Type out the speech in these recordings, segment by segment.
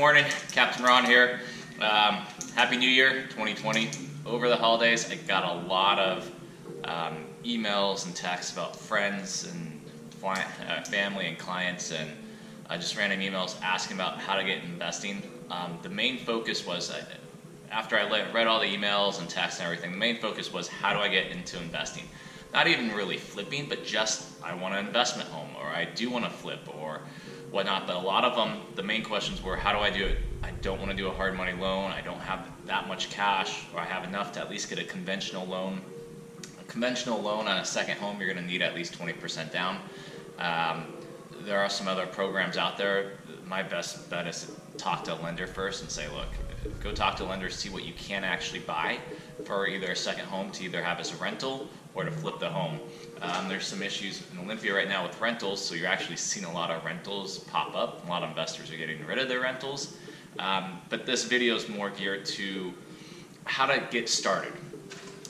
morning, Captain Ron here. Happy New Year 2020. Over the holidays, I got a lot of emails and texts about friends and family and clients, and just random emails asking about how to get investing. The main focus was, after I read all the emails and texts and everything, the main focus was how do I get into investing? Not even really flipping, but just I want an investment home, or I do want to flip, or whatnot. But a lot of them, the main questions were, how do I do it? I don't want to do a hard money loan. I don't have that much cash, or I have enough to at least get a conventional loan. A conventional loan on a second home, you're going to need at least 20% down. There are some other programs out there. My best bet is to talk to a lender first and say, look, go talk to a lender, see what you can actually buy for either a second home to either have as a rental or to flip the home. There's some issues in Olympia right now with rentals, so you're actually seeing a lot of rentals pop up. A lot of investors are getting rid of their rentals. But this video is more geared to how to get started.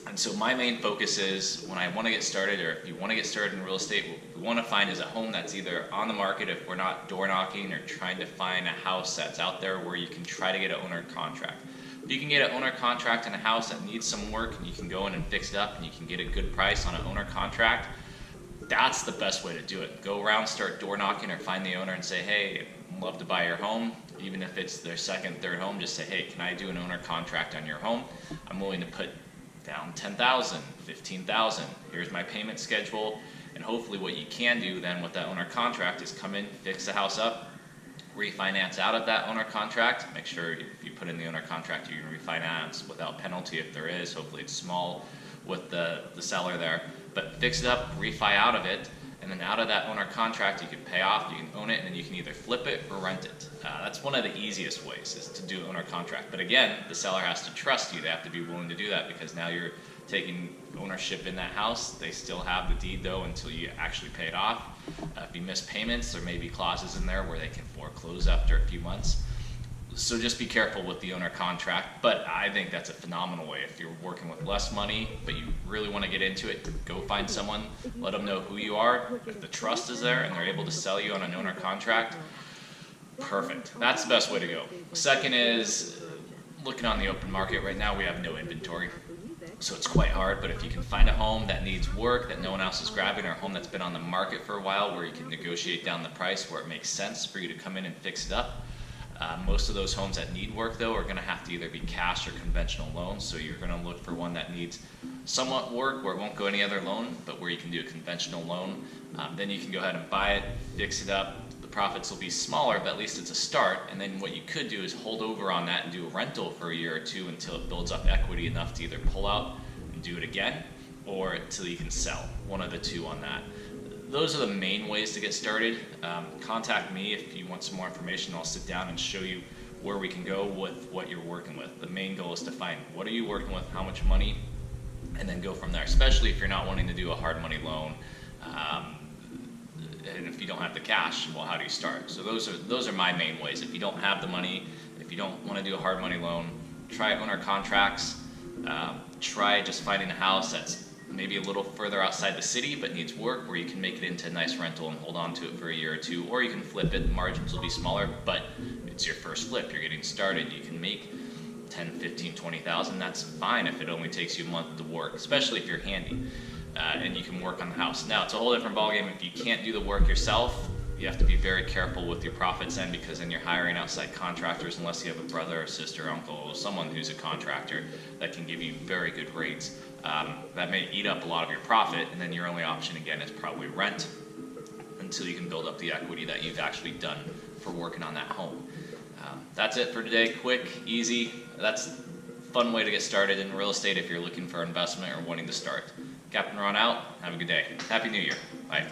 And so my main focus is, when I want to get started, or if you want to get started in real estate, what we want to find is a home that's either on the market if we're not door knocking, or trying to find a house that's out there where you can try to get an owner contract. If you can get an owner contract in a house that needs some work, and you can go in and fix it up, and you can get a good price on an owner contract, that's the best way to do it. Go around, start door knocking, or find the owner and say, hey, I'd love to buy your home. Even if it's their second, third home, just say, hey, can I do an owner contract on your home? I'm willing to put down $10,000, $15,000. Here's my payment schedule. And hopefully what you can do then with that owner contract is come in, fix the house up, refinance out of that owner contract. Make sure if you put in the owner contract, you can refinance without penalty if there is. Hopefully it's small with the seller there. But fix it up, refi out of it, and then out of that owner contract you can pay off, you can own it, and then you can either flip it or rent it. That's one of the easiest ways, is to do an owner contract. But again, the seller has to trust you. They have to be willing to do that, because now you're taking ownership in that house. They still have the deed though until you actually pay it off. If you miss payments, there may be clauses in there where they can foreclose after a few months. So just be careful with the owner contract, but I think that's a phenomenal way. If you're working with less money, but you really want to get into it, go find someone, let them know who you are. If the trust is there and they're able to sell you on an owner contract, perfect. That's the best way to go. Second is, looking on the open market right now, we have no inventory. So it's quite hard, but if you can find a home that needs work, that no one else is grabbing, or a home that's been on the market for a while, where you can negotiate down the price, where it makes sense for you to come in and fix it up. Most of those homes that need work though are going to have to either be cash or conventional loans, so you're going to look for one that needs somewhat work, where it won't go any other loan, but where you can do a conventional loan. Then you can go ahead and buy it, fix it up. The profits will be smaller, but at least it's a start. And then what you could do is hold over on that and do a rental for a year or two until it builds up equity enough to either pull out and do it again, or until you can sell. One of the two on that. Those are the main ways to get started. Contact me if you want some more information. I'll sit down and show you where we can go with what you're working with. The main goal is to find what are you working with, how much money, and then go from there, especially if you're not wanting to do a hard money loan. And if you don't have the cash, well, how do you start? So those are my main ways. If you don't have the money, if you don't want to do a hard money loan, try owner contracts. Try just finding a house that's maybe a little further outside the city but needs work, where you can make it into a nice rental and hold on to it for a year or two, or you can flip it. Margins will be smaller, but it's your first flip. You're getting started. You can make 10, 15, 20,000. That's fine if it only takes you a month to work, especially if you're handy. And you can work on the house. Now, it's a whole different ballgame if you can't do the work yourself. You have to be very careful with your profits end, because then you're hiring outside contractors, unless you have a brother or sister, uncle, or someone who's a contractor that can give you very good rates. That may eat up a lot of your profit, and then your only option again is probably rent until you can build up the equity that you've actually done for working on that home. That's it for today. Quick, easy. That's a fun way to get started in real estate if you're looking for investment or wanting to start. Captain Ron out. Have a good day. Happy New Year. Bye.